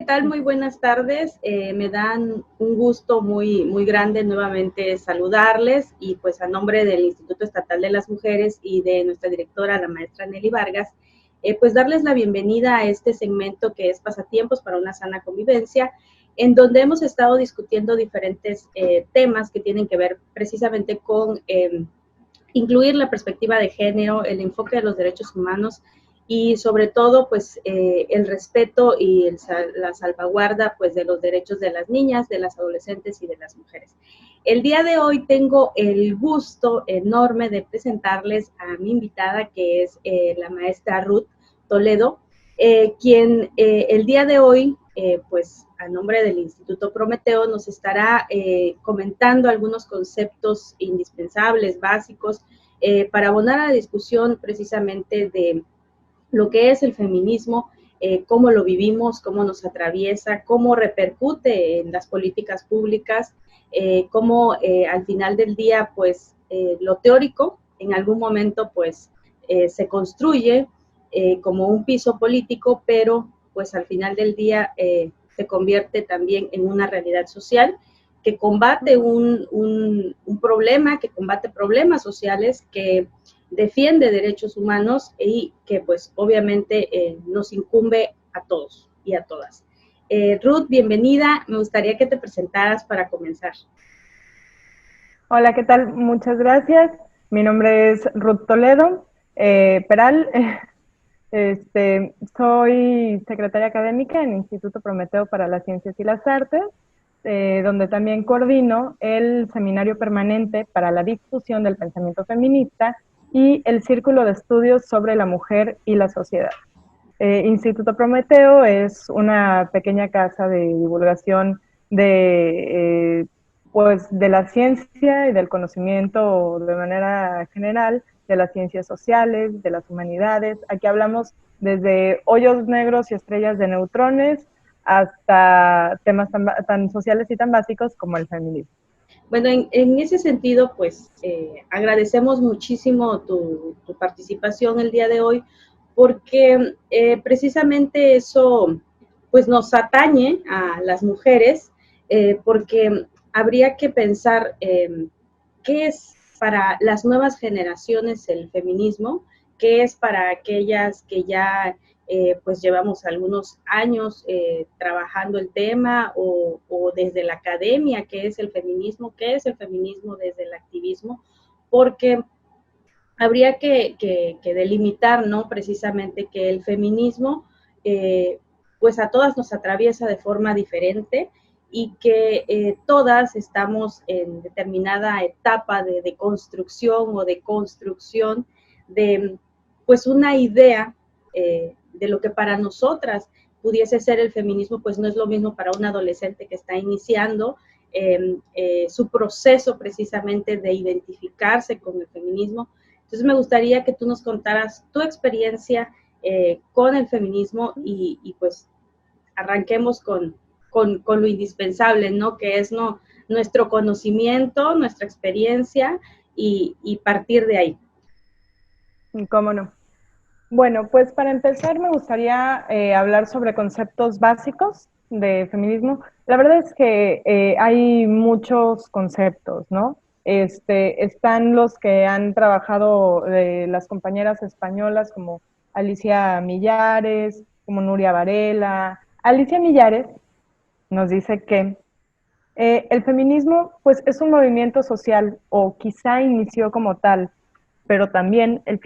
tal? Muy buenas tardes. Me dan un gusto muy grande nuevamente saludarles y pues a nombre del Instituto Estatal de las Mujeres y de nuestra directora, la maestra Nelly Vargas, pues darles la bienvenida a este segmento que es Pasatiempos para una sana convivencia, en donde hemos estado discutiendo diferentes temas que tienen que ver precisamente con incluir la perspectiva de género, el enfoque de los derechos humanos y sobre todo pues el respeto y la salvaguarda pues de los derechos de las niñas, de las adolescentes y de las mujeres. El día de hoy tengo el gusto enorme de presentarles a mi invitada, que es la maestra Ruth Toledo, quien el día de hoy pues a nombre del Instituto Prometeo nos estará comentando algunos conceptos indispensables, básicos, para abonar a la discusión precisamente de lo que es el feminismo, cómo lo vivimos, cómo nos atraviesa, cómo repercute en las políticas públicas, cómo al final del día, pues, lo teórico en algún momento, pues, se construye como un piso político, pero, pues, al final del día se convierte también en una realidad social que combate un problema, que combate problemas sociales, que defiende derechos humanos y que pues obviamente nos incumbe a todos y a todas. Ruth, bienvenida. Me gustaría que te presentaras para comenzar. Hola, ¿qué tal? Muchas gracias. Mi nombre es Ruth Toledo Peral. Soy secretaria académica en el Instituto Prometeo para las Ciencias y las Artes, donde también coordino el Seminario Permanente para la Difusión del Pensamiento Feminista y el Círculo de Estudios sobre la Mujer y la Sociedad. Instituto Prometeo es una pequeña casa de divulgación pues, de la ciencia y del conocimiento de manera general, de las ciencias sociales, de las humanidades. Aquí hablamos desde hoyos negros y estrellas de neutrones hasta temas tan sociales y tan básicos como el feminismo. Bueno, en ese sentido, pues agradecemos muchísimo tu participación el día de hoy, porque precisamente eso pues nos atañe a las mujeres, porque habría que pensar qué es para las nuevas generaciones el feminismo, qué es para aquellas que ya pues llevamos algunos años trabajando el tema o desde la academia, qué es el feminismo desde el activismo, porque habría que delimitar, ¿no? Precisamente que el feminismo, pues a todas nos atraviesa de forma diferente y que todas estamos en determinada etapa de construcción o de construcción de, pues, una idea de lo que para nosotras pudiese ser el feminismo, pues no es lo mismo para un adolescente que está iniciando su proceso precisamente de identificarse con el feminismo. Entonces me gustaría que tú nos contaras tu experiencia con el feminismo y pues arranquemos con lo indispensable, ¿no? Que es nuestro conocimiento, nuestra experiencia y partir de ahí. ¿Cómo no? Bueno, pues para empezar me gustaría hablar sobre conceptos básicos de feminismo. La verdad es que hay muchos conceptos, ¿no? Están los que han trabajado las compañeras españolas como Alicia Millares, como Nuria Varela. Alicia Millares nos dice que el feminismo pues es un movimiento social o quizá inició como tal, pero también el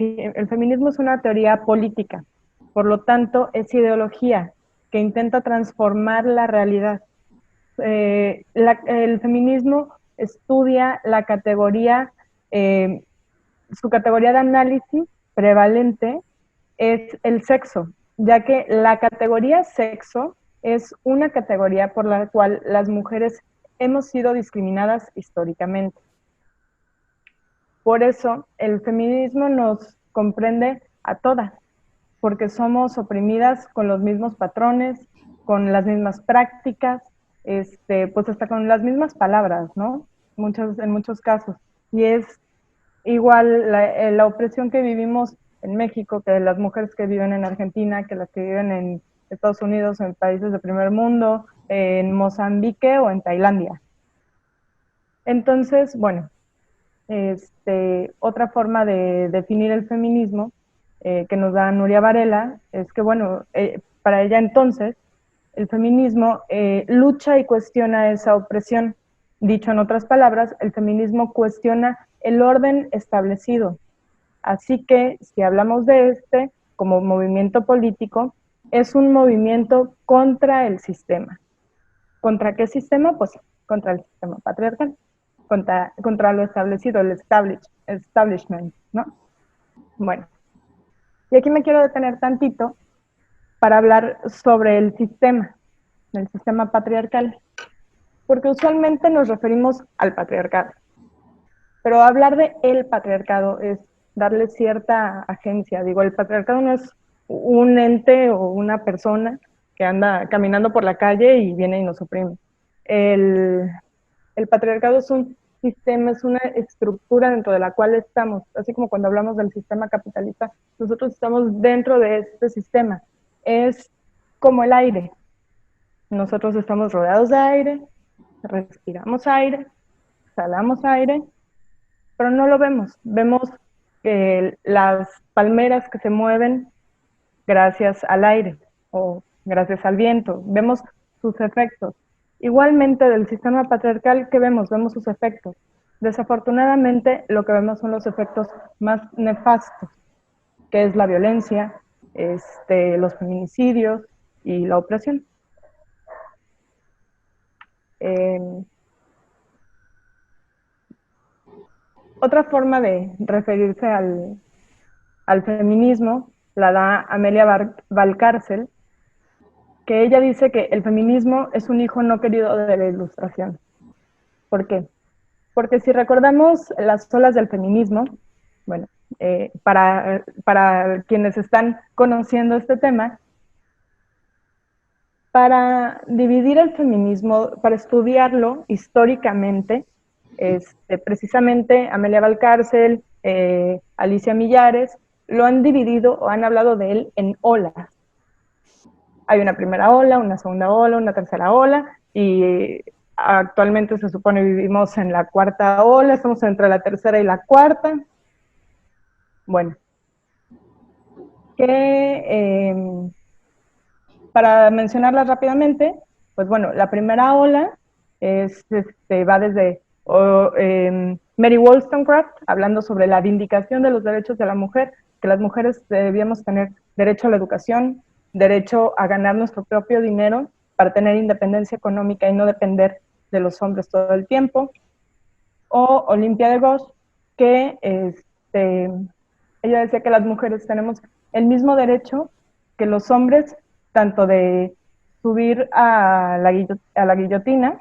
feminismo es una teoría política, por lo tanto es ideología que intenta transformar la realidad. El feminismo estudia la categoría, su categoría de análisis prevalente es el sexo, ya que la categoría sexo es una categoría por la cual las mujeres hemos sido discriminadas históricamente. Por eso el feminismo nos comprende a todas, porque somos oprimidas con los mismos patrones, con las mismas prácticas, pues hasta con las mismas palabras, ¿no? En muchos casos. Y es igual la opresión que vivimos en México, que las mujeres que viven en Argentina, que las que viven Estados Unidos, en países de primer mundo, en Mozambique o en Tailandia. Entonces, bueno, otra forma de definir el feminismo que nos da Nuria Varela es que, bueno, para ella entonces, el feminismo lucha y cuestiona esa opresión. Dicho en otras palabras, el feminismo cuestiona el orden establecido. Así que, si hablamos de como movimiento político, es un movimiento contra el sistema. ¿Contra qué sistema? Pues contra el sistema patriarcal, contra lo establecido, el establishment, ¿no? Bueno, y aquí me quiero detener tantito para hablar sobre el sistema patriarcal, porque usualmente nos referimos al patriarcado, pero hablar de el patriarcado es darle cierta agencia. Digo, el patriarcado no es un ente o una persona que anda caminando por la calle y viene y nos oprime. El patriarcado es un sistema, es una estructura dentro de la cual estamos, así como cuando hablamos del sistema capitalista, nosotros estamos dentro de este sistema. Es como el aire. Nosotros estamos rodeados de aire, respiramos aire, exhalamos aire, pero no lo vemos. Vemos las palmeras que se mueven gracias al aire o gracias al viento. Vemos sus efectos. Igualmente del sistema patriarcal, ¿qué vemos? Vemos sus efectos. Desafortunadamente, lo que vemos son los efectos más nefastos, que es la violencia, los feminicidios y la opresión. Otra forma de referirse al feminismo la da Amelia Valcárcel, que ella dice que el feminismo es un hijo no querido de la Ilustración. ¿Por qué? Porque si recordamos las olas del feminismo, bueno, para quienes están conociendo este tema, para dividir el feminismo, para estudiarlo históricamente, precisamente Amelia Valcárcel, Alicia Millares, lo han dividido o han hablado de él en olas. Hay una primera ola, una segunda ola, una tercera ola, y actualmente se supone vivimos en la cuarta ola, estamos entre la tercera y la cuarta. Bueno, para mencionarlas rápidamente, pues bueno, la primera ola va desde Mary Wollstonecraft, hablando sobre la vindicación de los derechos de la mujer, que las mujeres debíamos tener derecho a la educación, derecho a ganar nuestro propio dinero para tener independencia económica y no depender de los hombres todo el tiempo. O Olympia de Gauche, que ella decía que las mujeres tenemos el mismo derecho que los hombres, tanto de subir a la guillotina,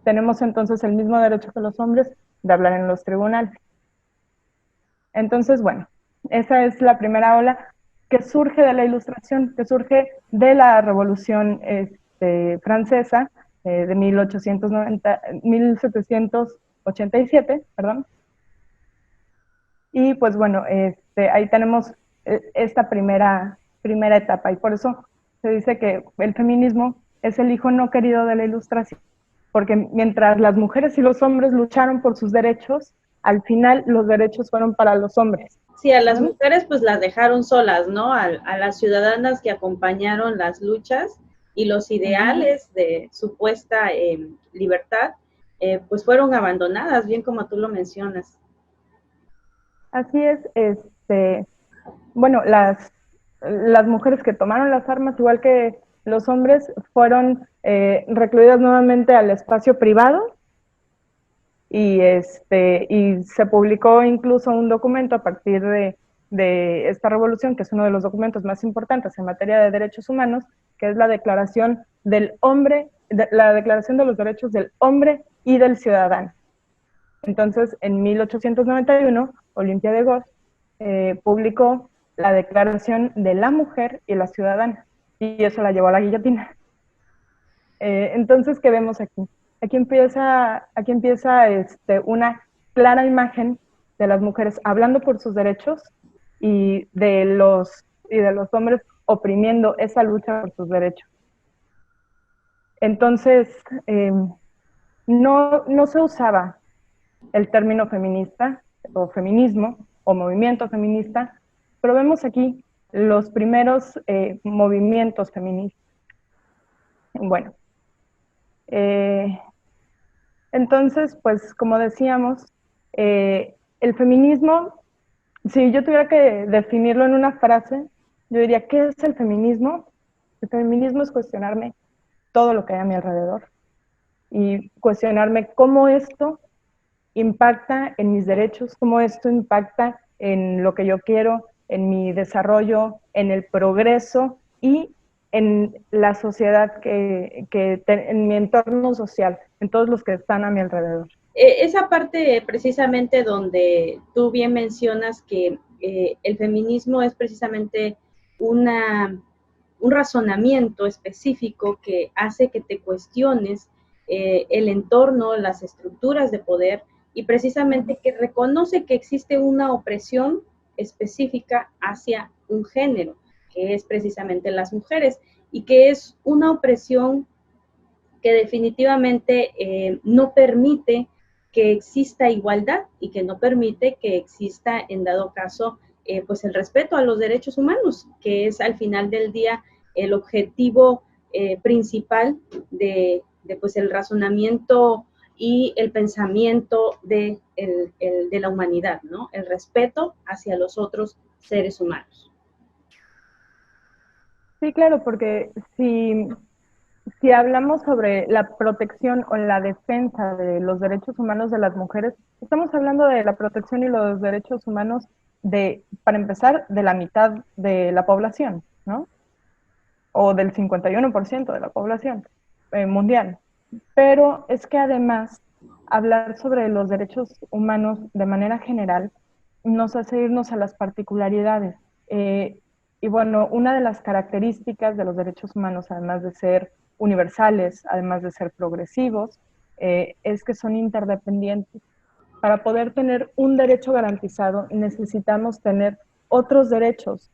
tenemos entonces el mismo derecho que los hombres de hablar en los tribunales. Entonces, bueno, esa es la primera ola que surge de la Ilustración, que surge de la Revolución Francesa de 1787, perdón. Y pues bueno, ahí tenemos esta primera etapa, y por eso se dice que el feminismo es el hijo no querido de la Ilustración, porque mientras las mujeres y los hombres lucharon por sus derechos, al final los derechos fueron para los hombres. Sí, a las mujeres pues las dejaron solas, ¿no? A las ciudadanas que acompañaron las luchas y los ideales de supuesta libertad, pues fueron abandonadas, bien como tú lo mencionas. Así es, bueno, las mujeres que tomaron las armas, igual que los hombres, fueron recluidas nuevamente al espacio privado, y se publicó incluso un documento a partir de esta revolución, que es uno de los documentos más importantes en materia de derechos humanos, que es la Declaración del Hombre, la Declaración de los Derechos del Hombre y del Ciudadano. Entonces, en 1891, Olympia de Gauche publicó la Declaración de la Mujer y la Ciudadana, y eso la llevó a la guillotina. Entonces, ¿qué vemos aquí? Aquí empieza una clara imagen de las mujeres hablando por sus derechos y de los hombres oprimiendo esa lucha por sus derechos. Entonces, no se usaba el término feminista o feminismo o movimiento feminista, pero vemos aquí los primeros movimientos feministas. Bueno, entonces, pues como decíamos, el feminismo, si yo tuviera que definirlo en una frase, yo diría, ¿qué es el feminismo? El feminismo es cuestionarme todo lo que hay a mi alrededor y cuestionarme cómo esto impacta en mis derechos, cómo esto impacta en lo que yo quiero, en mi desarrollo, en el progreso y en la sociedad, en mi entorno social, en todos los que están a mi alrededor. Esa parte precisamente donde tú bien mencionas que el feminismo es precisamente un razonamiento específico que hace que te cuestiones el entorno, las estructuras de poder y precisamente que reconoce que existe una opresión específica hacia un género, que es precisamente las mujeres, y que es una opresión que definitivamente no permite que exista igualdad y que no permite que exista, en dado caso, pues el respeto a los derechos humanos, que es al final del día el objetivo principal de pues el razonamiento y el pensamiento de la humanidad, ¿no? El respeto hacia los otros seres humanos. Sí, claro, porque si hablamos sobre la protección o la defensa de los derechos humanos de las mujeres, estamos hablando de la protección y los derechos humanos para empezar, de la mitad de la población, ¿no? O del 51% de la población mundial. Pero es que además, hablar sobre los derechos humanos de manera general nos hace irnos a las particularidades. Y bueno, una de las características de los derechos humanos, además de ser universales, además de ser progresivos, es que son interdependientes. Para poder tener un derecho garantizado necesitamos tener otros derechos.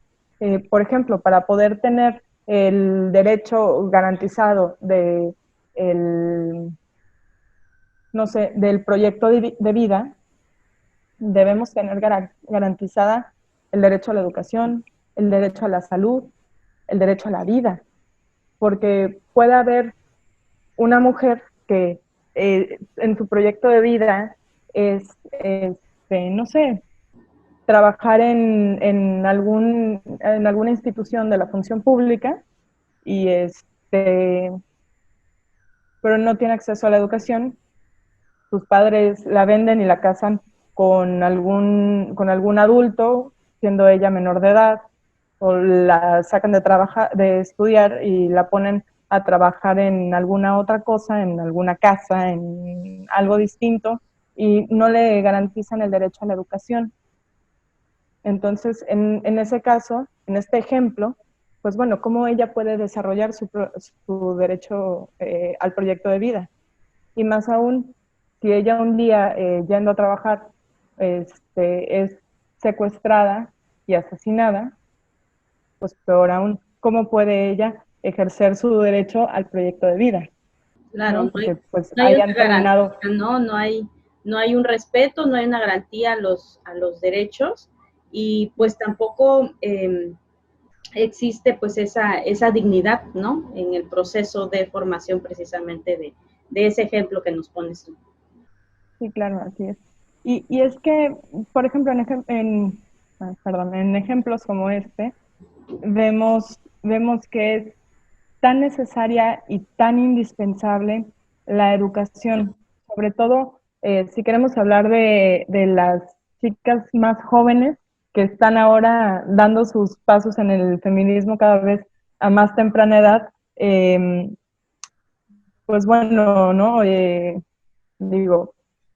Por ejemplo, para poder tener el derecho garantizado no sé, del proyecto de vida, debemos tener garantizada el derecho a la educación, el derecho a la salud, el derecho a la vida, porque puede haber una mujer que en su proyecto de vida es, no sé, trabajar en alguna institución de la función pública y pero no tiene acceso a la educación. Sus padres la venden y la casan con algún adulto, siendo ella menor de edad, o la sacan de estudiar y la ponen a trabajar en alguna otra cosa, en alguna casa, en algo distinto, y no le garantizan el derecho a la educación. Entonces, en ese caso, en este ejemplo, pues bueno, ¿cómo ella puede desarrollar su derecho al proyecto de vida? Y más aún, si ella un día, yendo a trabajar, es secuestrada y asesinada, pues peor aún, ¿cómo puede ella ejercer su derecho al proyecto de vida? Claro, ¿No? Porque pues no hay una hayan terminado. garantía, ¿no? No hay un respeto, no hay una garantía a los derechos y pues tampoco existe pues esa dignidad, ¿no? En el proceso de formación precisamente de ese ejemplo que nos pones tú. Sí, claro, así es. Y es que, por ejemplo, en ejemplos como este, vemos que es tan necesaria y tan indispensable la educación, sobre todo si queremos hablar de las chicas más jóvenes que están ahora dando sus pasos en el feminismo cada vez a más temprana edad, pues bueno, ¿no? Digo,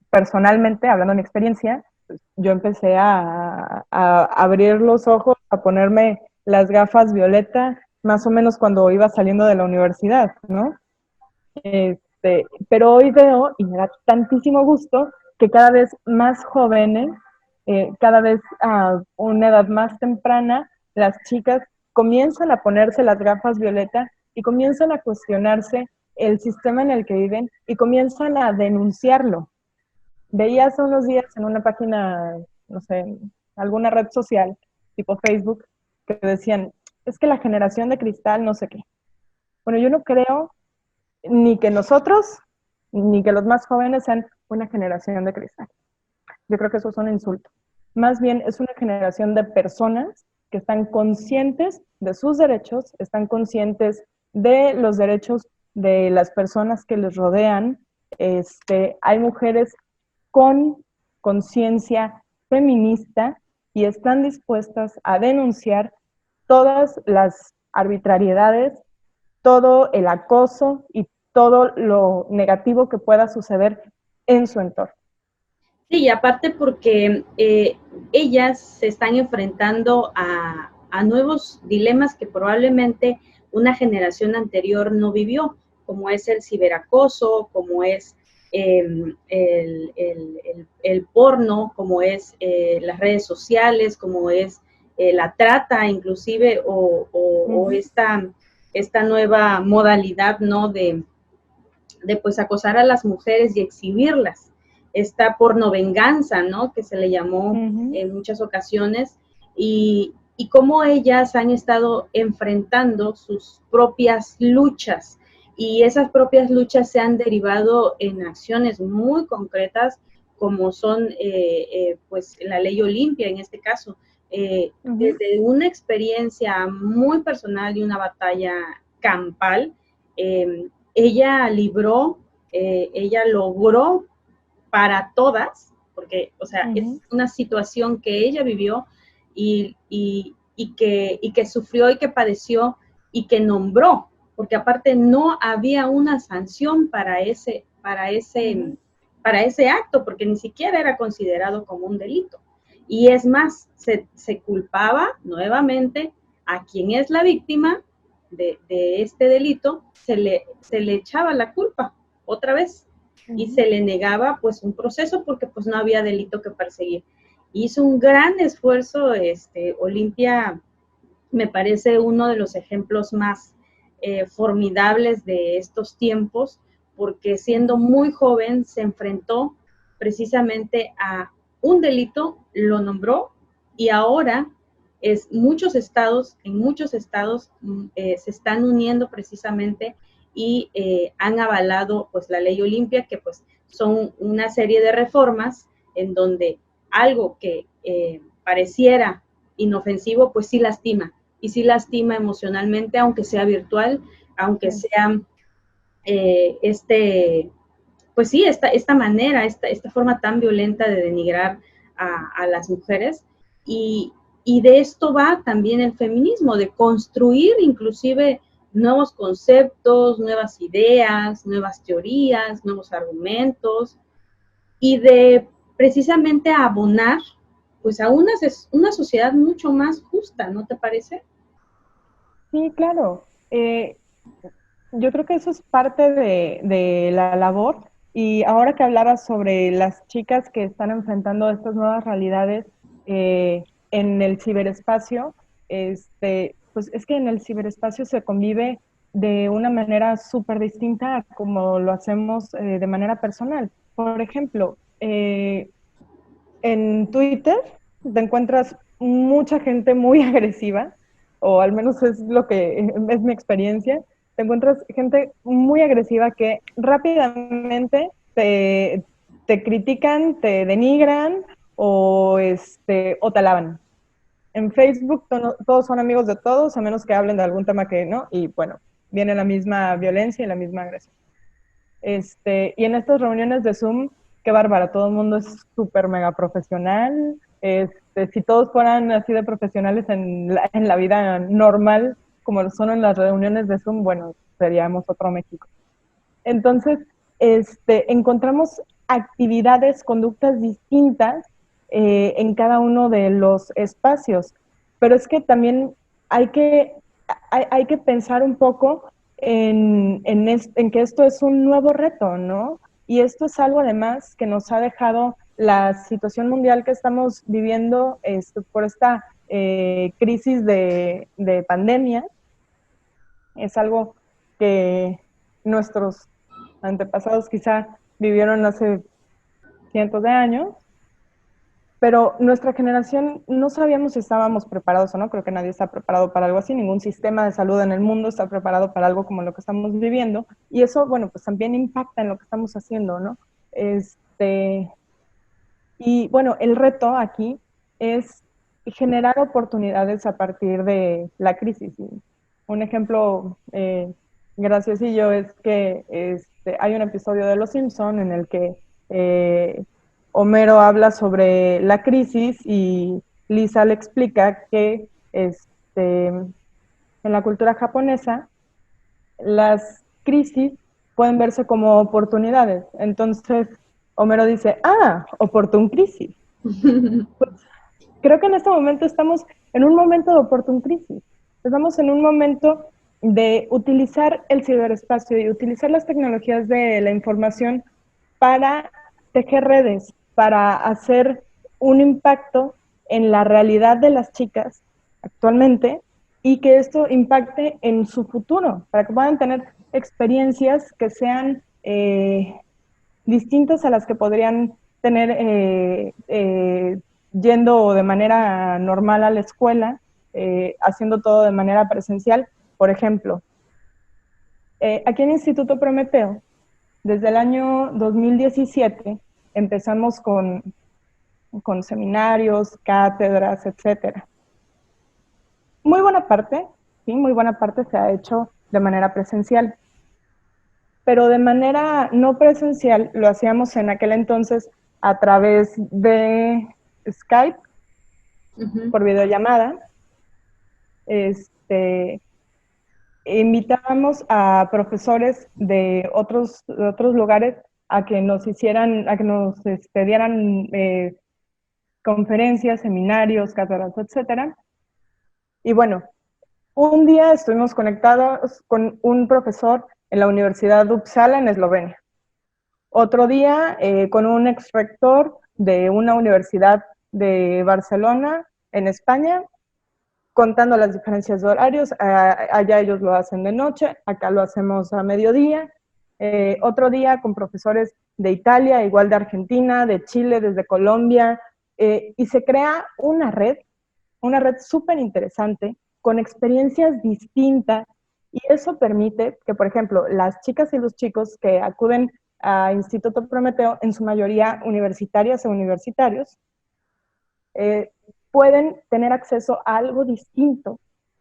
personalmente, hablando de mi experiencia, pues, yo empecé a abrir los ojos, a ponerme las gafas violeta, más o menos cuando iba saliendo de la universidad, ¿no? Pero hoy veo, y me da tantísimo gusto, que cada vez más jóvenes, cada vez a una edad más temprana, las chicas comienzan a ponerse las gafas violeta y comienzan a cuestionarse el sistema en el que viven y comienzan a denunciarlo. Veía hace unos días en una página, no sé, alguna red social, tipo Facebook, que decían, es que la generación de cristal no sé qué. Bueno, yo no creo ni que nosotros, ni que los más jóvenes sean una generación de cristal. Yo creo que eso es un insulto. Más bien es una generación de personas que están conscientes de sus derechos, están conscientes de los derechos de las personas que les rodean. Hay mujeres con conciencia feminista y están dispuestas a denunciar todas las arbitrariedades, todo el acoso y todo lo negativo que pueda suceder en su entorno. Sí, y aparte porque ellas se están enfrentando a nuevos dilemas que probablemente una generación anterior no vivió, como es el ciberacoso, como es el porno, como es las redes sociales, como es la trata inclusive, o esta nueva modalidad, ¿no? De pues acosar a las mujeres y exhibirlas. Esta pornovenganza, ¿no? Que se le llamó en muchas ocasiones, y cómo ellas han estado enfrentando sus propias luchas, y esas propias luchas se han derivado en acciones muy concretas, como son pues la ley Olimpia en este caso, desde una experiencia muy personal y una batalla campal. Ella libró, ella logró para todas, porque, o sea, es una situación que ella vivió y que sufrió y que padeció y que nombró, porque aparte no había una sanción para ese acto, porque ni siquiera era considerado como un delito. Y es más, se culpaba nuevamente a quien es la víctima de este delito, se le echaba la culpa otra vez y se le negaba pues un proceso porque pues no había delito que perseguir. Hizo un gran esfuerzo, Olimpia me parece uno de los ejemplos más formidables de estos tiempos, porque siendo muy joven se enfrentó precisamente a un delito, lo nombró, y ahora en muchos estados se están uniendo precisamente y han avalado pues la ley Olimpia, que pues son una serie de reformas en donde algo que pareciera inofensivo pues sí lastima, y sí lastima emocionalmente, aunque sea virtual, aunque sea pues sí, esta manera, esta forma tan violenta de denigrar a las mujeres. Y de esto va también el feminismo, de construir inclusive nuevos conceptos, nuevas ideas, nuevas teorías, nuevos argumentos, y de precisamente abonar pues a una sociedad mucho más justa, ¿no te parece? Sí, claro. Yo creo que eso es parte de la labor. Y ahora que hablabas sobre las chicas que están enfrentando estas nuevas realidades en el ciberespacio, pues es que en el ciberespacio se convive de una manera súper distinta a como lo hacemos de manera personal. Por ejemplo, en Twitter te encuentras mucha gente muy agresiva, o al menos es lo que es mi experiencia. Te encuentras gente muy agresiva que rápidamente te critican, te denigran o te alaban. En Facebook todos son amigos de todos, a menos que hablen de algún tema que no, y bueno, viene la misma violencia y la misma agresión. Y en estas reuniones de Zoom, qué bárbara, todo el mundo es súper mega profesional. Si todos fueran así de profesionales en la vida normal, como lo son en las reuniones de Zoom, bueno, seríamos otro México. Entonces, encontramos actividades, conductas distintas en cada uno de los espacios, pero es que también hay que pensar un poco en que esto es un nuevo reto, ¿no? Y esto es algo además que nos ha dejado la situación mundial que estamos viviendo por esta crisis de pandemia. Es algo que nuestros antepasados quizá vivieron hace cientos de años, pero nuestra generación no sabíamos si estábamos preparados o no. Creo que nadie está preparado para algo así, ningún sistema de salud en el mundo está preparado para algo como lo que estamos viviendo, y eso, bueno, pues también impacta en lo que estamos haciendo, ¿no? Y bueno, el reto aquí es generar oportunidades a partir de la crisis. Un ejemplo graciosillo es que hay un episodio de Los Simpson en el que Homero habla sobre la crisis y Lisa le explica que en la cultura japonesa las crisis pueden verse como oportunidades. Entonces, Homero dice, oportun crisis. Pues, creo que en este momento estamos en un momento de oportun crisis. Estamos en un momento de utilizar el ciberespacio y utilizar las tecnologías de la información para tejer redes, para hacer un impacto en la realidad de las chicas actualmente y que esto impacte en su futuro, para que puedan tener experiencias que sean distintas a las que podrían tener yendo de manera normal a la escuela, haciendo todo de manera presencial. Por ejemplo, aquí en Instituto Prometeo, desde el año 2017 empezamos con seminarios, cátedras, etcétera. Muy buena parte, sí, muy buena parte se ha hecho de manera presencial, pero de manera no presencial lo hacíamos en aquel entonces a través de Skype, por videollamada. Invitábamos a profesores de otros lugares a que nos dieran conferencias, seminarios, cátedras, etcétera. Y bueno, un día estuvimos conectados con un profesor en la Universidad de Uppsala, en Eslovenia. Otro día con un ex rector de una universidad de Barcelona, en España, contando las diferencias de horarios. Allá ellos lo hacen de noche, acá lo hacemos a mediodía. Otro día con profesores de Italia, igual de Argentina, de Chile, desde Colombia, y se crea una red súper interesante, con experiencias distintas, y eso permite que, por ejemplo, las chicas y los chicos que acuden a Instituto Prometeo, en su mayoría universitarias o universitarios, pueden tener acceso a algo distinto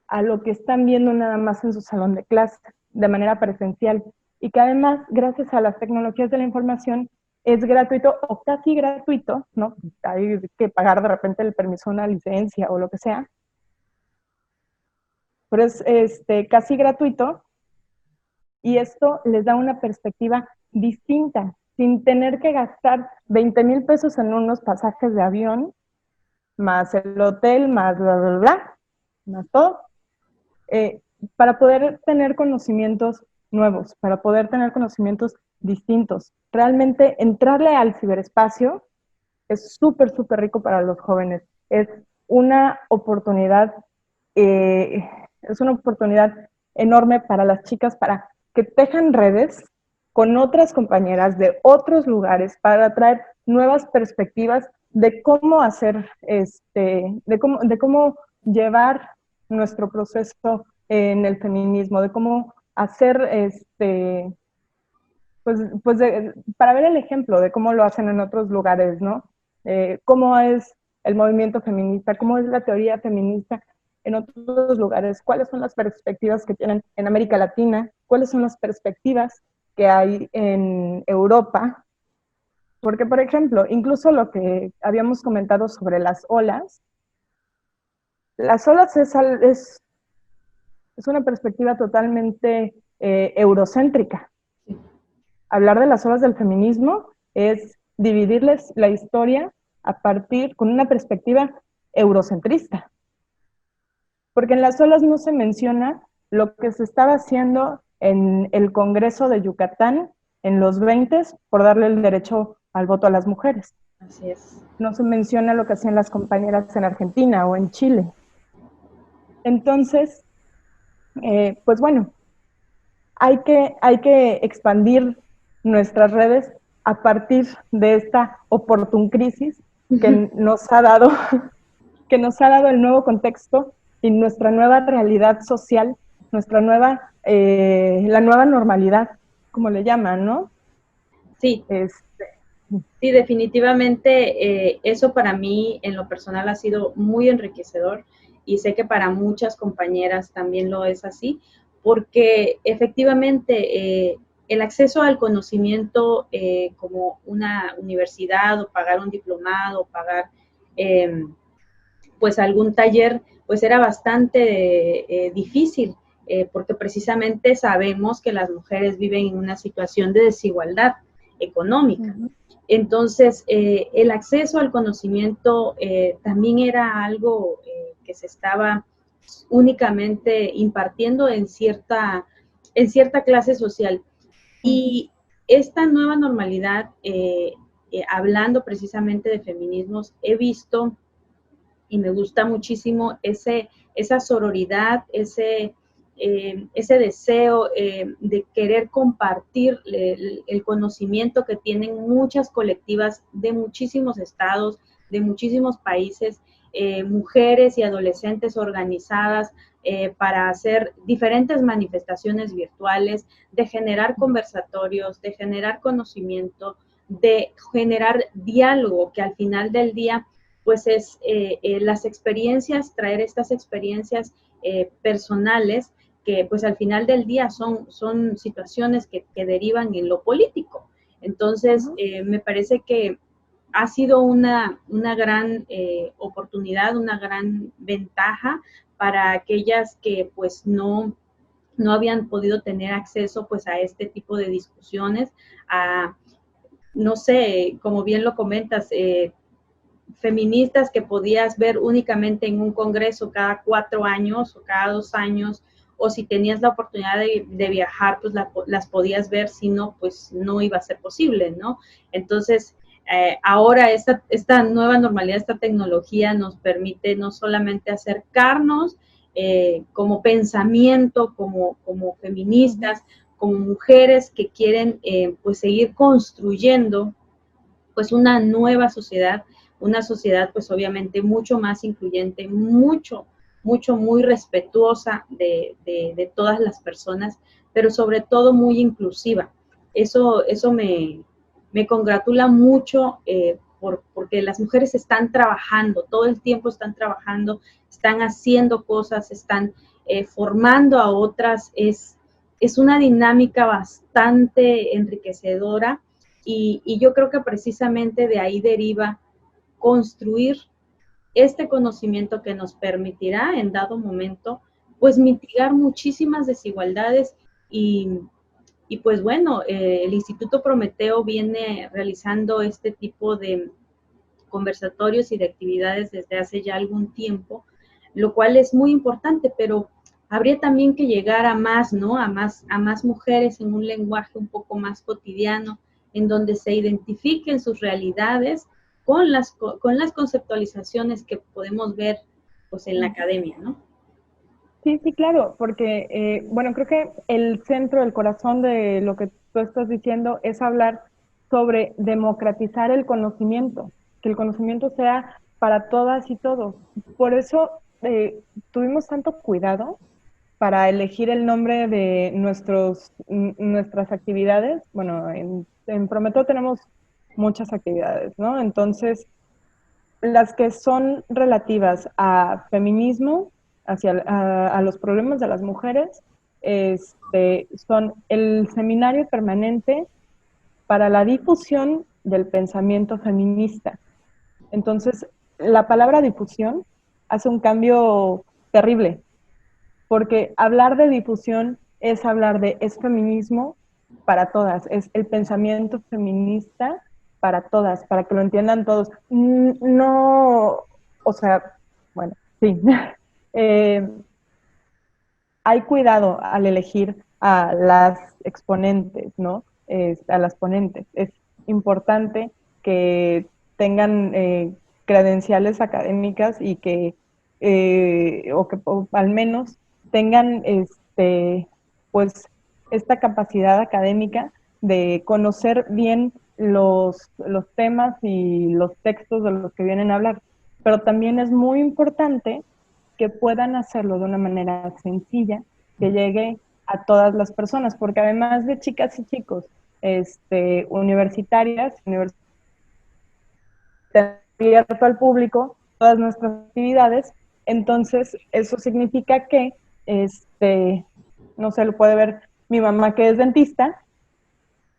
a lo que están viendo nada más en su salón de clase, de manera presencial, y que además, gracias a las tecnologías de la información, es gratuito o casi gratuito, ¿no? Hay que pagar de repente el permiso de una licencia o lo que sea, pero es casi gratuito, y esto les da una perspectiva distinta, sin tener que gastar 20,000 pesos en unos pasajes de avión, más el hotel, más bla, bla, bla, más todo, para poder tener conocimientos nuevos, para poder tener conocimientos distintos. Realmente entrarle al ciberespacio es súper, súper rico para los jóvenes. Es una oportunidad, enorme para las chicas, para que tejan redes con otras compañeras de otros lugares, para traer nuevas perspectivas de cómo hacer, de cómo llevar nuestro proceso en el feminismo, de cómo hacer, para ver el ejemplo de cómo lo hacen en otros lugares, ¿no? Cómo es el movimiento feminista, cómo es la teoría feminista en otros lugares, cuáles son las perspectivas que tienen en América Latina, cuáles son las perspectivas que hay en Europa. Porque, por ejemplo, incluso lo que habíamos comentado sobre las olas es una perspectiva totalmente eurocéntrica. Hablar de las olas del feminismo es dividirles la historia con una perspectiva eurocentrista. Porque en las olas no se menciona lo que se estaba haciendo en el Congreso de Yucatán en los 20 por darle el derecho al voto a las mujeres. Así es. No se menciona lo que hacían las compañeras en Argentina o en Chile. Entonces, pues bueno, hay que expandir nuestras redes a partir de esta oportun crisis que nos ha dado, que nos ha dado el nuevo contexto y nuestra nueva realidad social, la nueva normalidad, como le llaman, ¿no? Sí, sí, definitivamente eso para mí en lo personal ha sido muy enriquecedor y sé que para muchas compañeras también lo es así, porque efectivamente el acceso al conocimiento como una universidad o pagar un diplomado o pagar pues algún taller, pues era bastante difícil, porque precisamente sabemos que las mujeres viven en una situación de desigualdad económica. Entonces, el acceso al conocimiento también era algo que se estaba únicamente impartiendo en cierta clase social. Y esta nueva normalidad, hablando precisamente de feminismos, he visto y me gusta muchísimo esa sororidad, ese deseo de querer compartir el conocimiento que tienen muchas colectivas de muchísimos estados, de muchísimos países, mujeres y adolescentes organizadas para hacer diferentes manifestaciones virtuales, de generar conversatorios, de generar conocimiento, de generar diálogo, que al final del día pues es las experiencias, traer estas experiencias personales que pues al final del día son situaciones que derivan en lo político. Entonces, me parece que ha sido una gran oportunidad, una gran ventaja para aquellas que pues no habían podido tener acceso pues a este tipo de discusiones, a, no sé, como bien lo comentas, feministas que podías ver únicamente en un congreso cada 4 años o cada 2 años, o si tenías la oportunidad de viajar, pues las podías ver, si no, pues no iba a ser posible, ¿no? Entonces, ahora esta nueva normalidad, esta tecnología nos permite no solamente acercarnos como pensamiento, como feministas, como mujeres que quieren pues seguir construyendo pues una nueva sociedad, una sociedad pues obviamente mucho más incluyente, muy respetuosa de todas las personas, pero sobre todo muy inclusiva. Eso me congratula mucho porque las mujeres están trabajando, todo el tiempo están trabajando, están haciendo cosas, están formando a otras, es una dinámica bastante enriquecedora y yo creo que precisamente de ahí deriva construir este conocimiento que nos permitirá en dado momento pues mitigar muchísimas desigualdades y pues bueno, el Instituto Prometeo viene realizando este tipo de conversatorios y de actividades desde hace ya algún tiempo, lo cual es muy importante, pero habría también que llegar a más, ¿no? A más mujeres en un lenguaje un poco más cotidiano, en donde se identifiquen sus realidades con las conceptualizaciones que podemos ver pues en la academia, ¿no? Sí, sí, claro, porque, bueno, creo que el centro, el corazón de lo que tú estás diciendo es hablar sobre democratizar el conocimiento, que el conocimiento sea para todas y todos. Por eso tuvimos tanto cuidado para elegir el nombre de nuestras actividades. Bueno, en Prometeo tenemos muchas actividades, ¿no? Entonces, las que son relativas a feminismo, a los problemas de las mujeres, son el seminario permanente para la difusión del pensamiento feminista. Entonces, la palabra difusión hace un cambio terrible, porque hablar de difusión es hablar es feminismo para todas, es el pensamiento feminista para todas, para que lo entiendan todos. No, o sea, bueno, sí. eh, Hay cuidado al elegir a las exponentes, ¿no? A las ponentes. Es importante que tengan credenciales académicas y que o al menos tengan pues esta capacidad académica de conocer bien los temas y los textos de los que vienen a hablar. Pero también es muy importante que puedan hacerlo de una manera sencilla, que llegue a todas las personas, porque además de chicas y chicos universitarias, abierto al público, todas nuestras actividades, entonces eso significa que, no sé, lo puede ver mi mamá que es dentista,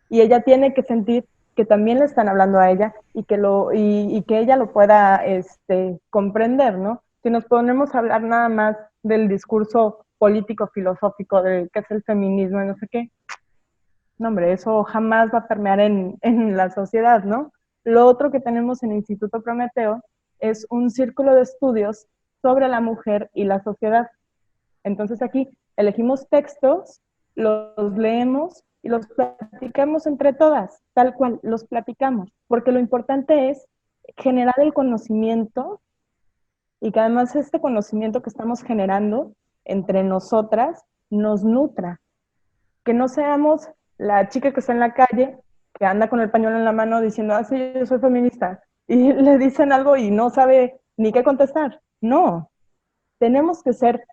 y ella tiene que sentir que también le están hablando a ella y que ella lo pueda comprender, ¿no? Si nos ponemos a hablar nada más del discurso político filosófico de qué es el feminismo y no sé qué, no, hombre, eso jamás va a permear en la sociedad, ¿no? Lo otro que tenemos en el Instituto Prometeo es un círculo de estudios sobre la mujer y la sociedad. Entonces aquí elegimos textos, los leemos y los platicamos entre todas, tal cual, los platicamos, porque lo importante es generar el conocimiento y que además este conocimiento que estamos generando entre nosotras nos nutra, que no seamos la chica que está en la calle, que anda con el pañuelo en la mano diciendo, ah, sí, yo soy feminista, y le dicen algo y no sabe ni qué contestar. No, tenemos que ser,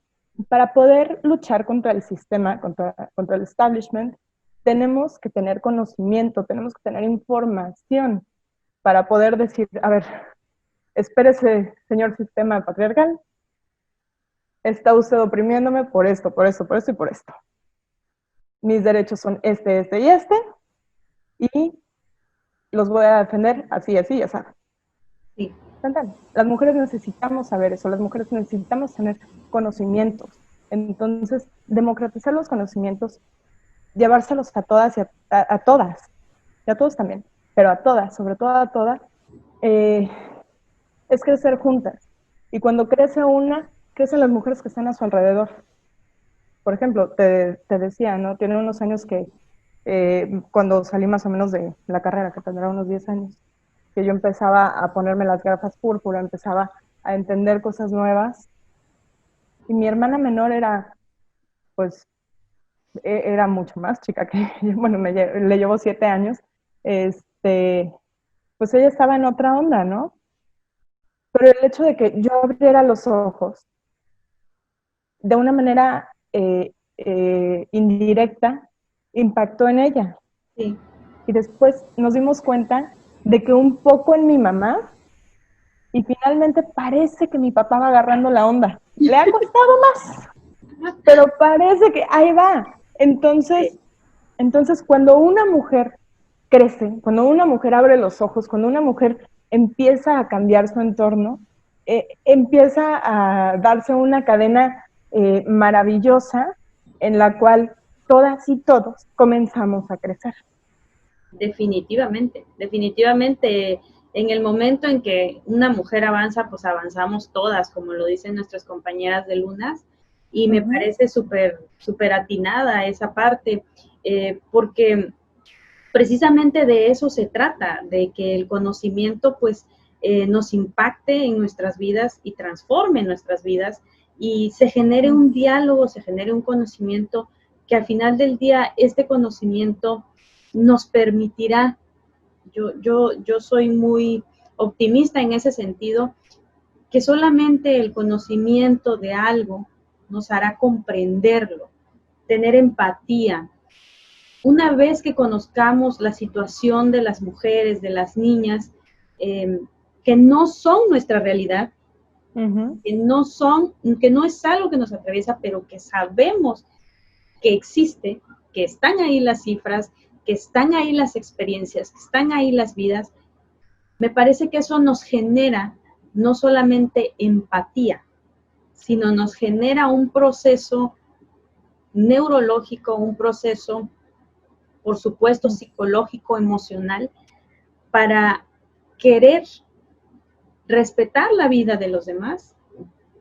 para poder luchar contra el sistema, contra el establishment, tenemos que tener conocimiento, tenemos que tener información para poder decir, a ver, espérese, señor sistema patriarcal, está usted oprimiéndome por esto, por esto, por esto y por esto. Mis derechos son y los voy a defender así, así, ya sabes. Sí. Las mujeres necesitamos saber eso, las mujeres necesitamos tener conocimientos. Entonces, democratizar los conocimientos, llevárselos a todas y a todas, y a todos también, pero a todas, sobre todo a todas, es crecer juntas. Y cuando crece una, crecen las mujeres que están a su alrededor. Por ejemplo, te decía, ¿no? Tiene unos años que cuando salí más o menos de la carrera, que tendrá unos 10 años, que yo empezaba a ponerme las gafas púrpura, empezaba a entender cosas nuevas. Y mi hermana menor era, pues, era mucho más chica que yo, bueno, le llevo 7 años, pues ella estaba en otra onda, ¿no? Pero el hecho de que yo abriera los ojos de una manera indirecta impactó en ella. Sí. Y después nos dimos cuenta de que un poco en mi mamá, y finalmente parece que mi papá va agarrando la onda. Le ha costado más, pero parece que ahí va. Entonces, cuando una mujer crece, cuando una mujer abre los ojos, cuando una mujer empieza a cambiar su entorno, empieza a darse una cadena maravillosa en la cual todas y todos comenzamos a crecer. Definitivamente, definitivamente. En el momento en que una mujer avanza, pues avanzamos todas, como lo dicen nuestras compañeras de Lunas, y me parece súper atinada esa parte, porque precisamente de eso se trata, de que el conocimiento pues nos impacte en nuestras vidas y transforme nuestras vidas y se genere un diálogo, se genere un conocimiento que al final del día este conocimiento nos permitirá, yo soy muy optimista en ese sentido, que solamente el conocimiento de algo nos hará comprenderlo, tener empatía. Una vez que conozcamos la situación de las mujeres, de las niñas, que no son nuestra realidad, que no es algo que nos atraviesa, pero que sabemos que existe, que están ahí las cifras, que están ahí las experiencias, que están ahí las vidas, me parece que eso nos genera no solamente empatía, sino nos genera un proceso neurológico, un proceso, por supuesto, psicológico, emocional, para querer respetar la vida de los demás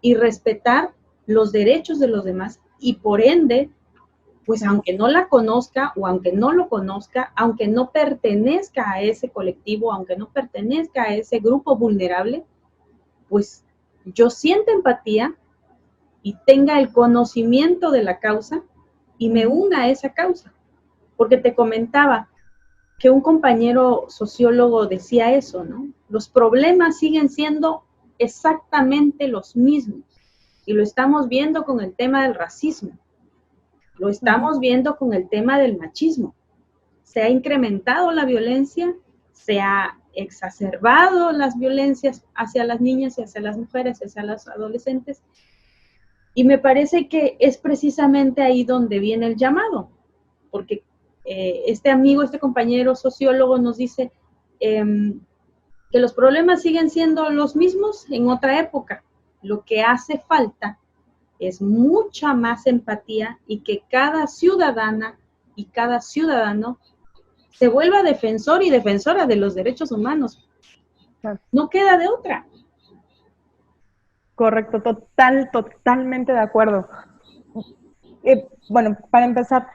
y respetar los derechos de los demás y por ende, pues aunque no la conozca o aunque no lo conozca, aunque no pertenezca a ese colectivo, aunque no pertenezca a ese grupo vulnerable, pues yo sienta empatía y tenga el conocimiento de la causa y me una a esa causa. Porque te comentaba que un compañero sociólogo decía eso, ¿no? Los problemas siguen siendo exactamente los mismos. Y lo estamos viendo con el tema del racismo. Lo estamos viendo con el tema del machismo. Se ha incrementado la violencia, se ha exacerbado las violencias hacia las niñas y hacia las mujeres, hacia los adolescentes. Y me parece que es precisamente ahí donde viene el llamado, porque este amigo, este compañero sociólogo nos dice que los problemas siguen siendo los mismos en otra época. Lo que hace falta es mucha más empatía y que cada ciudadana y cada ciudadano se vuelva defensor y defensora de los derechos humanos. No queda de otra. Correcto, totalmente de acuerdo. Bueno, para empezar,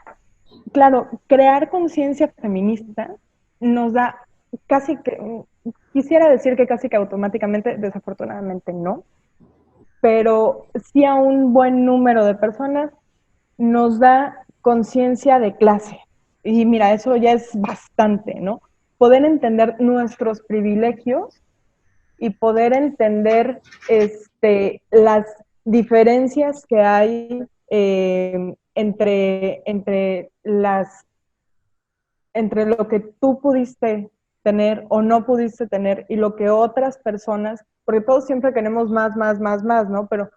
claro, crear conciencia feminista nos da casi que, quisiera decir que casi que automáticamente, desafortunadamente no, pero sí a un buen número de personas nos da conciencia de clase. Y mira, eso ya es bastante, ¿no? Poder entender nuestros privilegios y poder entender las diferencias que hay entre lo que tú pudiste tener o no pudiste tener y lo que otras personas, porque todos siempre queremos más, ¿no? Pero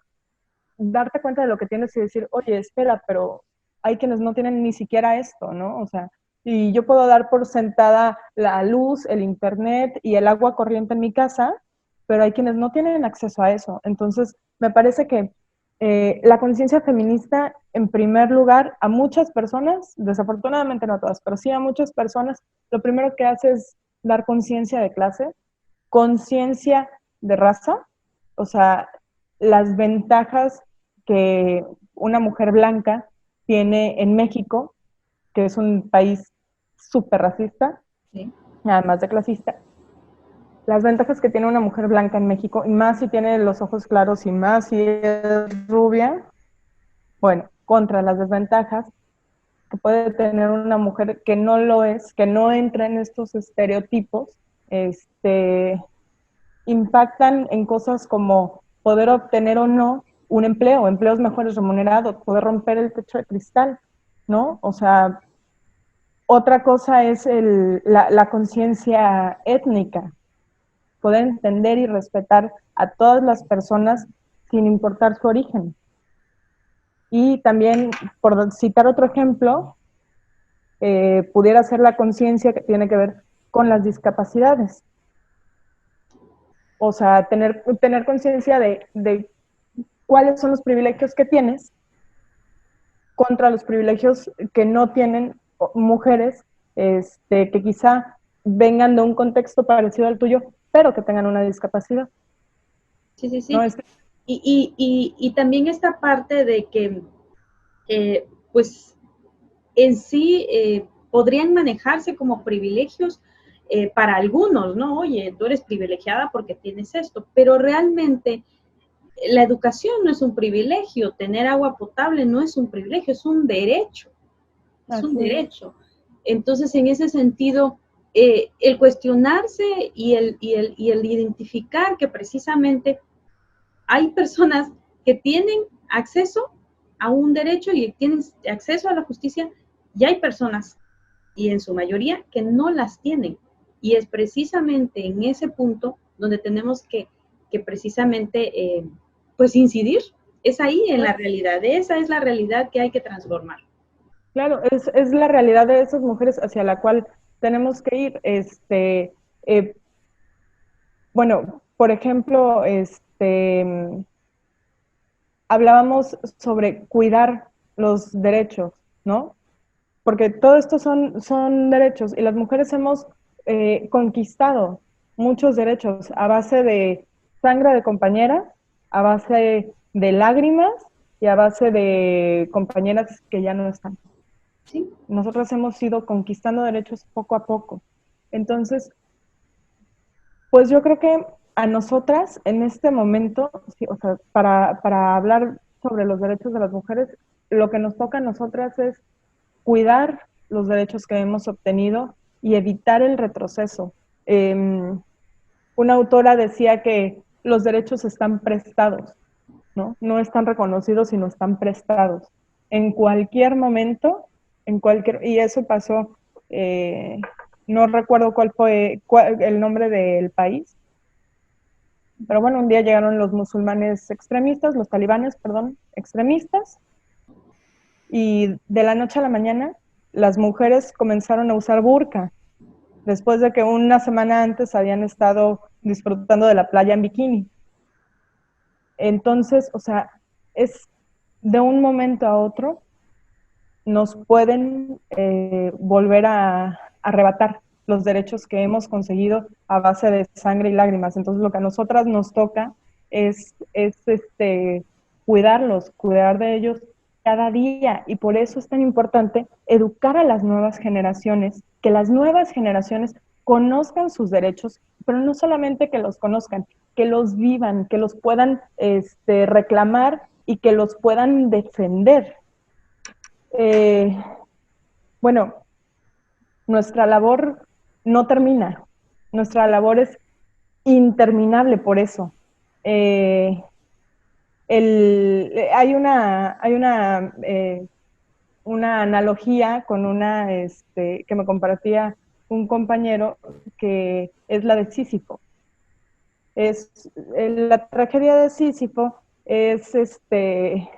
darte cuenta de lo que tienes y decir, oye, espera, pero hay quienes no tienen ni siquiera esto, ¿no? O sea, y yo puedo dar por sentada la luz, el internet y el agua corriente en mi casa, pero hay quienes no tienen acceso a eso. Entonces, me parece que la conciencia feminista, en primer lugar, a muchas personas, desafortunadamente no a todas, pero sí a muchas personas, lo primero que hace es dar conciencia de clase, conciencia de raza, o sea, las ventajas que una mujer blanca tiene en México, que es un país súper racista, ¿Sí? además de clasista, las ventajas que tiene una mujer blanca en México, y más si tiene los ojos claros y más si es rubia, bueno, contra las desventajas que puede tener una mujer que no lo es, que no entra en estos estereotipos, impactan en cosas como poder obtener o no un empleo, empleos mejores remunerados, poder romper el techo de cristal, ¿no? O sea, otra cosa es la conciencia étnica, poder entender y respetar a todas las personas sin importar su origen. Y también, por citar otro ejemplo, pudiera ser la conciencia que tiene que ver con las discapacidades. O sea, tener conciencia de cuáles son los privilegios que tienes contra los privilegios que no tienen mujeres que quizá vengan de un contexto parecido al tuyo, pero que tengan una discapacidad. Sí, sí, sí. ¿No? Y también esta parte de que, pues, en sí podrían manejarse como privilegios para algunos, ¿no? Oye, tú eres privilegiada porque tienes esto, pero realmente la educación no es un privilegio, tener agua potable no es un privilegio, es un derecho, es un derecho. Entonces, en ese sentido, el cuestionarse y el identificar que precisamente hay personas que tienen acceso a un derecho y tienen acceso a la justicia, y hay personas, y en su mayoría, que no las tienen. Y es precisamente en ese punto donde tenemos que precisamente, pues incidir. Es ahí en la realidad, esa es la realidad que hay que transformar. Claro, es la realidad de esas mujeres hacia la cual tenemos que ir. Bueno, por ejemplo, hablábamos sobre cuidar los derechos, ¿no? Porque todo esto son derechos y las mujeres hemos conquistado muchos derechos a base de sangre de compañeras, a base de lágrimas y a base de compañeras que ya no están. ¿Sí? Nosotros hemos ido conquistando derechos poco a poco. Entonces, pues yo creo que a nosotras en este momento, sí, o sea, para hablar sobre los derechos de las mujeres, lo que nos toca a nosotras es cuidar los derechos que hemos obtenido y evitar el retroceso. Una autora decía que los derechos están prestados, ¿no? No están reconocidos, sino están prestados. En cualquier momento, y eso pasó, no recuerdo cuál fue el nombre del país, pero bueno, un día llegaron los musulmanes extremistas, los talibanes, perdón, extremistas, y de la noche a la mañana las mujeres comenzaron a usar burka, después de que una semana antes habían estado disfrutando de la playa en bikini. Entonces, o sea, es de un momento a otro, nos pueden volver a arrebatar los derechos que hemos conseguido a base de sangre y lágrimas. Entonces, lo que a nosotras nos toca es cuidarlos, cuidar de ellos cada día. Y por eso es tan importante educar a las nuevas generaciones, que las nuevas generaciones conozcan sus derechos, pero no solamente que los conozcan, que los vivan, que los puedan reclamar y que los puedan defender. Eh, bueno, nuestra labor no termina, nuestra labor es interminable por eso. Hay una analogía con que me compartía un compañero, que es la de Sísifo. La tragedia de Sísifo es este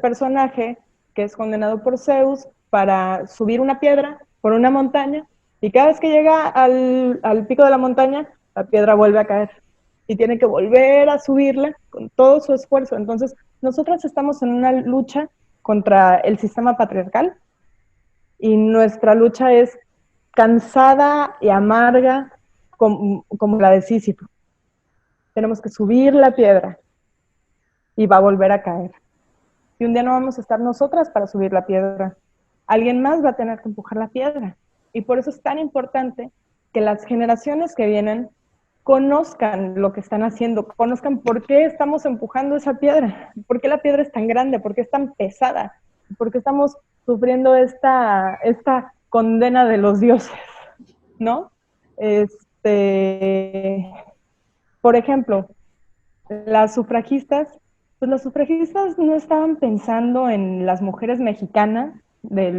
personaje que es condenado por Zeus para subir una piedra por una montaña, y cada vez que llega al pico de la montaña, la piedra vuelve a caer y tiene que volver a subirla con todo su esfuerzo. Entonces, nosotras estamos en una lucha contra el sistema patriarcal, y nuestra lucha es cansada y amarga como la de Sísifo. Tenemos que subir la piedra y va a volver a caer. Y un día no vamos a estar nosotras para subir la piedra. Alguien más va a tener que empujar la piedra. Y por eso es tan importante que las generaciones que vienen conozcan lo que están haciendo, conozcan por qué estamos empujando esa piedra, por qué la piedra es tan grande, por qué es tan pesada, por qué estamos sufriendo esta condena de los dioses, ¿no? Por ejemplo, las sufragistas, pues las sufragistas no estaban pensando en las mujeres mexicanas de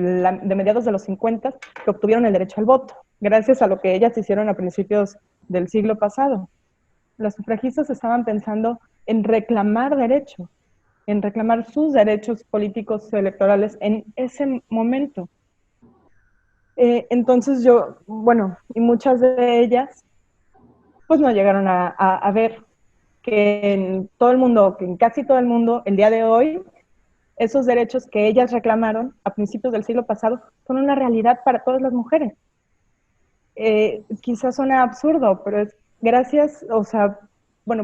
mediados de los 50 que obtuvieron el derecho al voto, gracias a lo que ellas hicieron a principios del siglo pasado. Las sufragistas estaban pensando en reclamar derechos, en reclamar sus derechos políticos electorales en ese momento. Entonces y muchas de ellas, pues no llegaron a ver que en todo el mundo, que en casi todo el mundo, el día de hoy, esos derechos que ellas reclamaron a principios del siglo pasado son una realidad para todas las mujeres. Quizás suena absurdo, pero es gracias,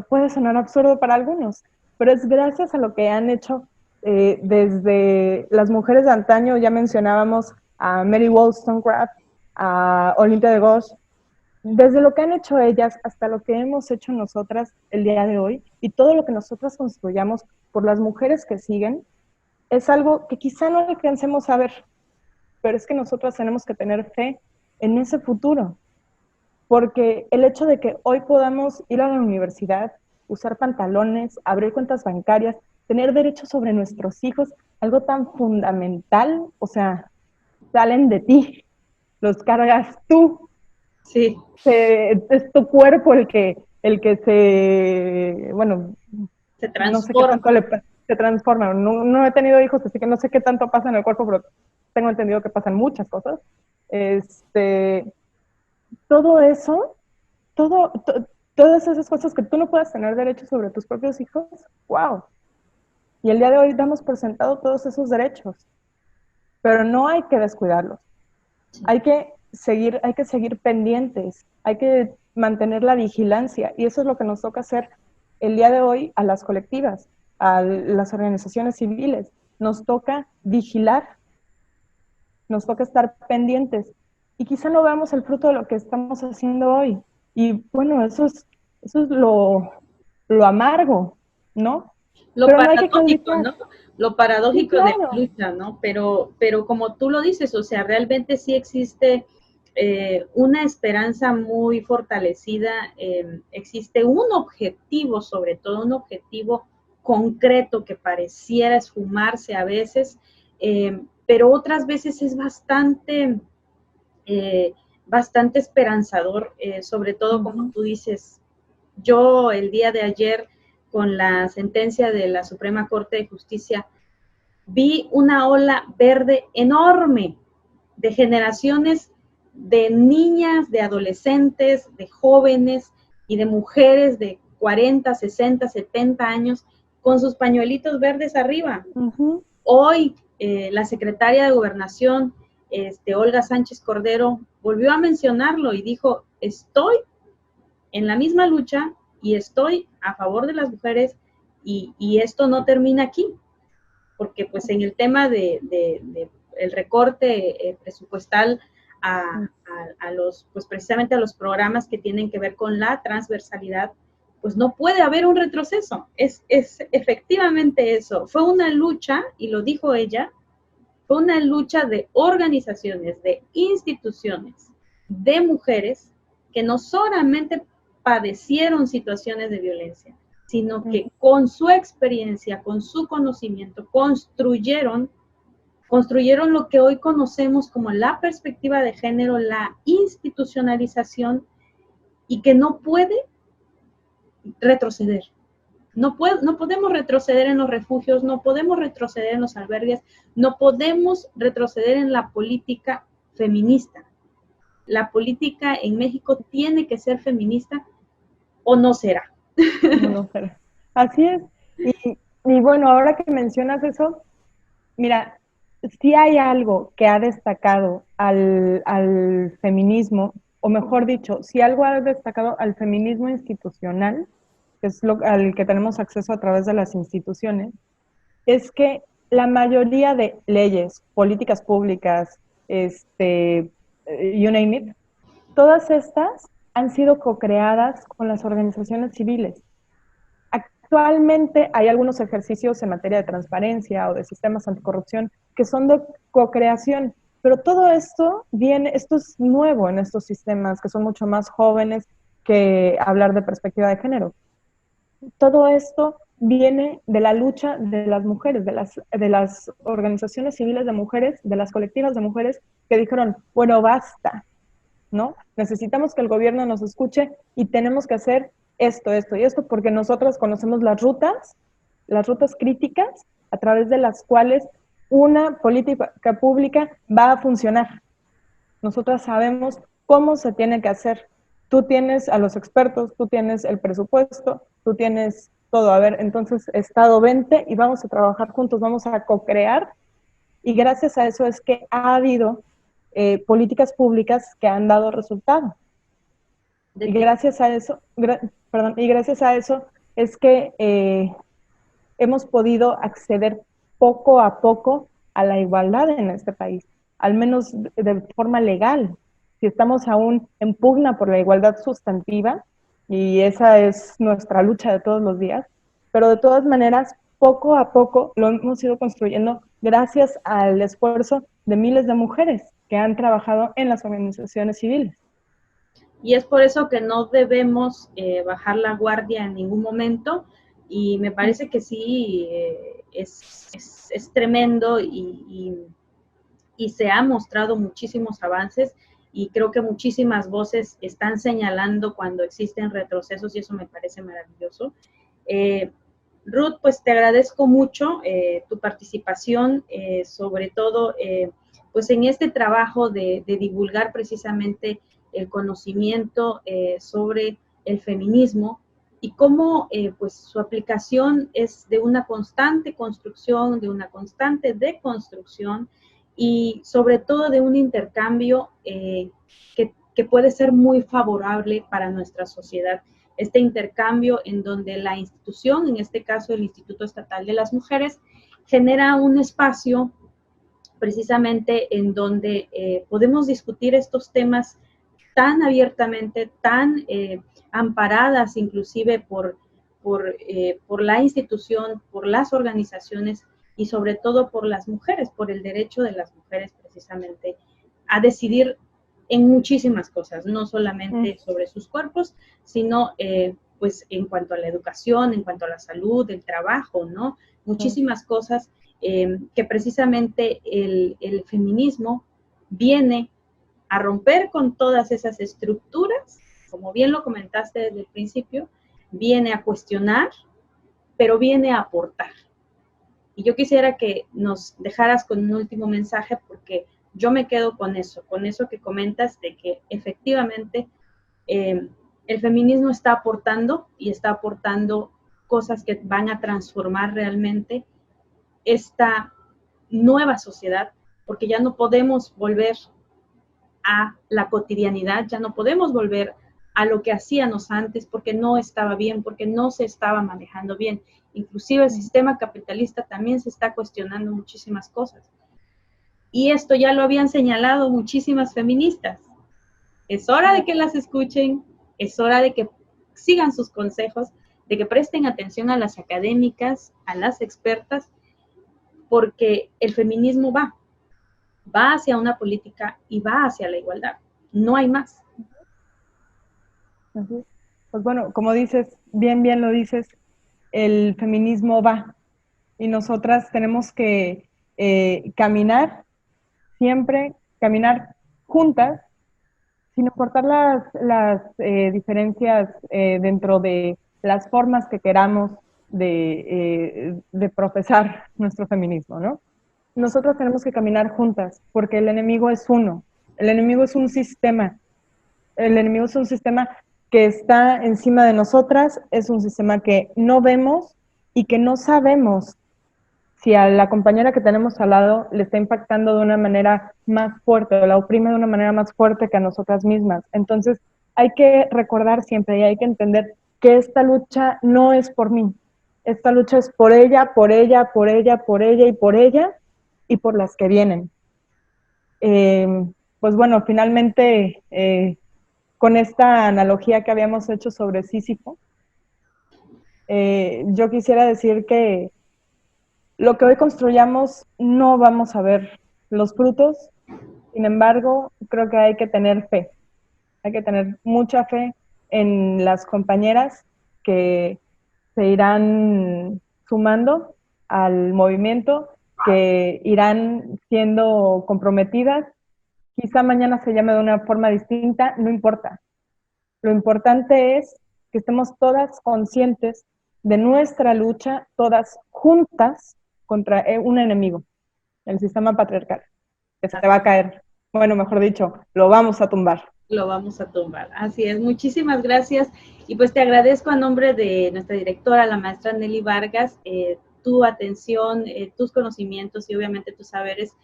puede sonar absurdo para algunos, pero es gracias a lo que han hecho desde las mujeres de antaño. Ya mencionábamos a Mary Wollstonecraft, a Olympia de Gauche, desde lo que han hecho ellas hasta lo que hemos hecho nosotras el día de hoy, y todo lo que nosotras construyamos por las mujeres que siguen, es algo que quizá no alcancemos a ver, pero es que nosotras tenemos que tener fe en ese futuro, porque el hecho de que hoy podamos ir a la universidad, usar pantalones, abrir cuentas bancarias, tener derechos sobre nuestros hijos, algo tan fundamental, o sea, salen de ti, los cargas tú. Sí. Es tu cuerpo el que se transforma. No sé qué tanto se transforma. No he tenido hijos, así que no sé qué tanto pasa en el cuerpo, pero tengo entendido que pasan muchas cosas. Todo eso, todas esas cosas que tú no puedas tener derecho sobre tus propios hijos, wow. Y el día de hoy damos por sentado todos esos derechos, pero no hay que descuidarlos. Sí. Hay que seguir pendientes, hay que mantener la vigilancia, y eso es lo que nos toca hacer el día de hoy a las colectivas, a las organizaciones civiles. Nos toca vigilar, nos toca estar pendientes, y quizá no veamos el fruto de lo que estamos haciendo hoy. Y bueno, eso es Eso es lo amargo, ¿no? Lo Pero no hay que paradójico, claudicar. ¿no? Lo Sí, paradójico de la claro. lucha, ¿no? Pero como tú lo dices, o sea, realmente sí existe una esperanza muy fortalecida, existe un objetivo, sobre todo un objetivo concreto que pareciera esfumarse a veces, pero otras veces es eh, bastante esperanzador, sobre todo como Ujú. tú dices, yo el día de ayer con la sentencia de la Suprema Corte de Justicia vi una ola verde enorme de generaciones de niñas, de adolescentes, de jóvenes y de mujeres de 40, 60, 70 años con sus pañuelitos verdes arriba. Ujú. Hoy la secretaria de Gobernación, Olga Sánchez Cordero, volvió a mencionarlo y dijo, estoy en la misma lucha y estoy a favor de las mujeres y esto no termina aquí, porque pues en el tema de el recorte presupuestal a los, pues precisamente a los programas que tienen que ver con la transversalidad, pues no puede haber un retroceso. Es efectivamente eso. Fue una lucha, y lo dijo ella, fue una lucha de organizaciones, de instituciones, de mujeres que no solamente padecieron situaciones de violencia, sino que con su experiencia, con su conocimiento, construyeron lo que hoy conocemos como la perspectiva de género, la institucionalización, y que no puede retroceder. No podemos retroceder en los refugios, no podemos retroceder en los albergues, no podemos retroceder en la política feminista. La política en México tiene que ser feminista o no será. No sé. Así es. Y bueno, ahora que mencionas eso, mira, si hay algo que ha destacado al feminismo, o mejor dicho, si algo ha destacado al feminismo institucional, que es al que tenemos acceso a través de las instituciones, es que la mayoría de leyes, políticas públicas, you name it, todas estas han sido co-creadas con las organizaciones civiles. Actualmente hay algunos ejercicios en materia de transparencia o de sistemas anticorrupción que son de co-creación, pero todo esto es nuevo en estos sistemas que son mucho más jóvenes que hablar de perspectiva de género. Todo esto viene de la lucha de las mujeres, de las organizaciones civiles de mujeres, de las colectivas de mujeres que dijeron, bueno, basta, ¿no? Necesitamos que el gobierno nos escuche y tenemos que hacer esto y esto, porque nosotros conocemos las rutas críticas a través de las cuales una política pública va a funcionar. Nosotras sabemos cómo se tiene que hacer. Tú tienes a los expertos, tú tienes el presupuesto, tú tienes todo. A ver, entonces, Estado, vente y vamos a trabajar juntos, vamos a co-crear. Y gracias a eso es que ha habido políticas públicas que han dado resultado. Y gracias a eso, perdón, y gracias a eso es que hemos podido acceder poco a poco a la igualdad en este país, al menos de forma legal. Si estamos aún en pugna por la igualdad sustantiva, y esa es nuestra lucha de todos los días, pero de todas maneras, poco a poco lo hemos ido construyendo gracias al esfuerzo de miles de mujeres que han trabajado en las organizaciones civiles. Y es por eso que no debemos bajar la guardia en ningún momento, y me parece que sí, es tremendo y se han mostrado muchísimos avances, y creo que muchísimas voces están señalando cuando existen retrocesos, y eso me parece maravilloso. Ruth, pues te agradezco mucho tu participación, sobre todo pues en este trabajo de divulgar precisamente el conocimiento sobre el feminismo, y cómo pues su aplicación es de una constante construcción, de una constante deconstrucción, y sobre todo de un intercambio que puede ser muy favorable para nuestra sociedad. Este intercambio en donde la institución, en este caso el Instituto Estatal de las Mujeres, genera un espacio precisamente en donde podemos discutir estos temas tan abiertamente, tan amparadas inclusive por la institución, por las organizaciones y sobre todo por las mujeres, por el derecho de las mujeres precisamente a decidir en muchísimas cosas, no solamente sobre sus cuerpos, sino pues en cuanto a la educación, en cuanto a la salud, el trabajo, ¿no? Muchísimas cosas que precisamente el feminismo viene a romper con todas esas estructuras, como bien lo comentaste desde el principio, viene a cuestionar, pero viene a aportar. Y yo quisiera que nos dejaras con un último mensaje, porque yo me quedo con eso que comentas, de que efectivamente el feminismo está aportando y está aportando cosas que van a transformar realmente esta nueva sociedad, porque ya no podemos volver a la cotidianidad, ya no podemos volver a lo que hacíamos antes porque no estaba bien, porque no se estaba manejando bien. Inclusive el sistema capitalista también se está cuestionando muchísimas cosas. Y esto ya lo habían señalado muchísimas feministas. Es hora de que las escuchen, es hora de que sigan sus consejos, de que presten atención a las académicas, a las expertas, porque el feminismo va hacia una política y va hacia la igualdad. No hay más. Pues bueno, como dices, bien lo dices, el feminismo va y nosotras tenemos que caminar, siempre caminar juntas, sin importar las diferencias dentro de las formas que queramos de profesar nuestro feminismo, ¿no? Nosotros tenemos que caminar juntas, porque el enemigo es uno, el enemigo es un sistema, el enemigo es un sistema que está encima de nosotras, es un sistema que no vemos y que no sabemos si a la compañera que tenemos al lado le está impactando de una manera más fuerte o la oprime de una manera más fuerte que a nosotras mismas. Entonces, hay que recordar siempre y hay que entender que esta lucha no es por mí. Esta lucha es por ella, por ella, por ella, por ella y por las que vienen. Pues bueno, finalmente, con esta analogía que habíamos hecho sobre Sísifo, yo quisiera decir que lo que hoy construyamos no vamos a ver los frutos, sin embargo, creo que hay que tener fe, hay que tener mucha fe en las compañeras que se irán sumando al movimiento, que irán siendo comprometidas. Quizá mañana se llame de una forma distinta, no importa. Lo importante es que estemos todas conscientes de nuestra lucha, todas juntas contra un enemigo, el sistema patriarcal, que se te va a caer. Bueno, mejor dicho, lo vamos a tumbar. Lo vamos a tumbar. Así es. Muchísimas gracias. Y pues te agradezco a nombre de nuestra directora, la maestra Nelly Vargas, tu atención, tus conocimientos y obviamente tus saberes.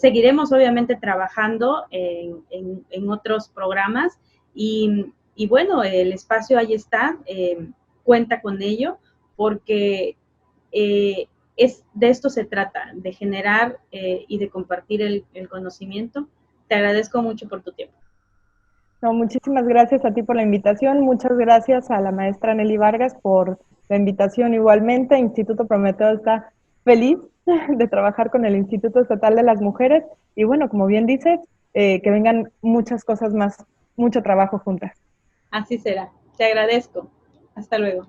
Seguiremos obviamente trabajando en otros programas y bueno, el espacio ahí está, cuenta con ello, porque de esto se trata, de generar y de compartir el conocimiento. Te agradezco mucho por tu tiempo. No, muchísimas gracias a ti por la invitación, muchas gracias a la maestra Nelly Vargas por la invitación igualmente. Instituto Prometeo está feliz de trabajar con el Instituto Estatal de las Mujeres y bueno, como bien dices, que vengan muchas cosas más, mucho trabajo juntas. Así será. Te agradezco. Hasta luego.